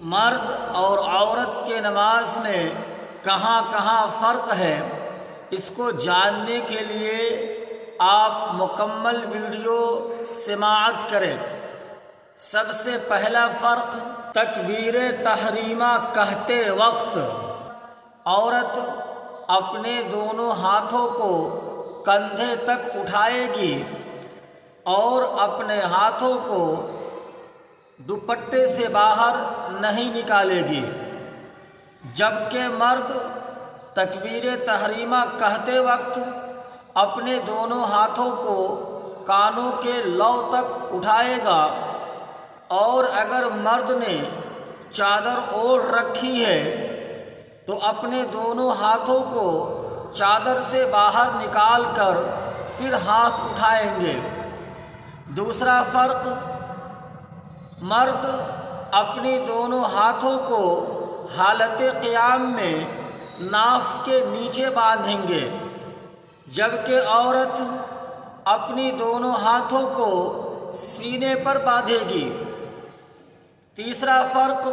مرد اور عورت کے نماز میں کہاں کہاں فرق ہے، اس کو جاننے کے لیے آپ مکمل ویڈیو سماعت کریں۔ سب سے پہلا فرق، تکبیر تحریمہ کہتے وقت عورت اپنے دونوں ہاتھوں کو کندھے تک اٹھائے گی اور اپنے ہاتھوں کو دوپٹے سے باہر نہیں نکالے گی، جبکہ مرد تکبیر تحریمہ کہتے وقت اپنے دونوں ہاتھوں کو کانوں کے لو تک اٹھائے گا، اور اگر مرد نے چادر اوڑھ رکھی ہے تو اپنے دونوں ہاتھوں کو چادر سے باہر نکال کر پھر ہاتھ اٹھائیں گے۔ دوسرا فرق، مرد اپنی دونوں ہاتھوں کو حالت قیام میں ناف کے نیچے باندھیں گے، جبکہ عورت اپنی دونوں ہاتھوں کو سینے پر باندھے گی۔ تیسرا فرق،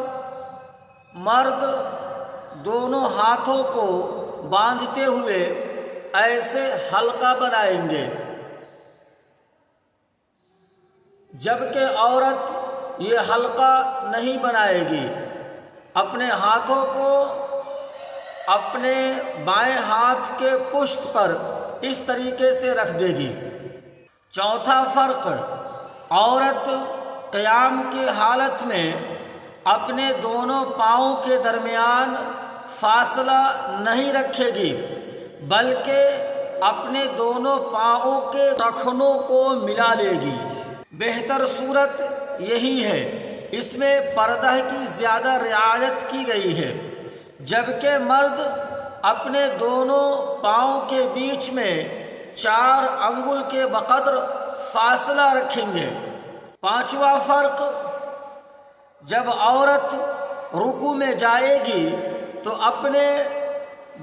مرد دونوں ہاتھوں کو باندھتے ہوئے ایسے حلقہ بنائیں گے، جبکہ عورت یہ حلقہ نہیں بنائے گی، اپنے ہاتھوں کو اپنے بائیں ہاتھ کے پشت پر اس طریقے سے رکھ دے گی۔ چوتھا فرق، عورت قیام کی حالت میں اپنے دونوں پاؤں کے درمیان فاصلہ نہیں رکھے گی، بلکہ اپنے دونوں پاؤں کے ٹخنوں کو ملا لے گی۔ بہتر صورت یہی ہے، اس میں پردہ کی زیادہ رعایت کی گئی ہے، جبکہ مرد اپنے دونوں پاؤں کے بیچ میں 4 انگل کے بقدر فاصلہ رکھیں گے۔ پانچواں فرق، جب عورت رکوع میں جائے گی تو اپنے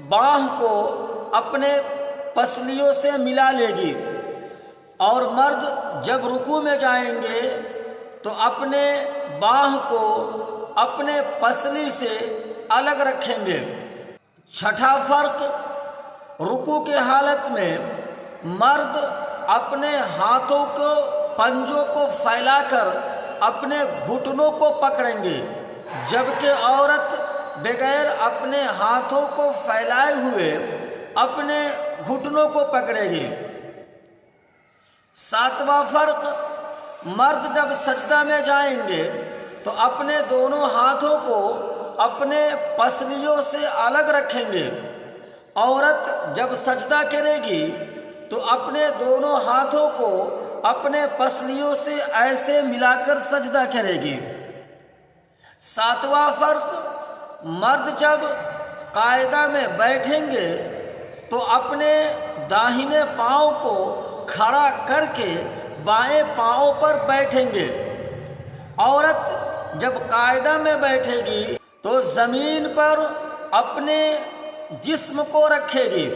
بانہ کو اپنے پسلیوں سے ملا لے گی، اور مرد جب رکوع میں جائیں گے تو اپنے بانہ کو اپنے پسلی سے الگ رکھیں گے۔ چھٹا فرق، رکوع کی حالت میں مرد اپنے ہاتھوں کو پنجوں کو پھیلا کر اپنے گھٹنوں کو پکڑیں گے، جبکہ عورت بغیر اپنے ہاتھوں کو پھیلائے ہوئے اپنے گھٹنوں کو پکڑے گی۔ ساتواں فرق، مرد جب سجدہ میں جائیں گے تو اپنے دونوں ہاتھوں کو اپنے پسلیوں سے الگ رکھیں گے، عورت جب سجدہ کرے گی تو اپنے دونوں ہاتھوں کو اپنے پسلیوں سے ایسے ملا کر سجدہ کرے گی۔ ساتواں فرق، مرد جب قاعدہ میں بیٹھیں گے تو اپنے داہنے پاؤں کو کھڑا کر کے بائیں پاؤں پر بیٹھیں گے، عورت جب قاعدہ میں بیٹھے گی تو زمین پر اپنے جسم کو رکھے گی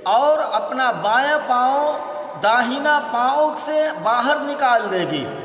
اور اپنا بایاں پاؤں داہنا پاؤں سے باہر نکال دے گی۔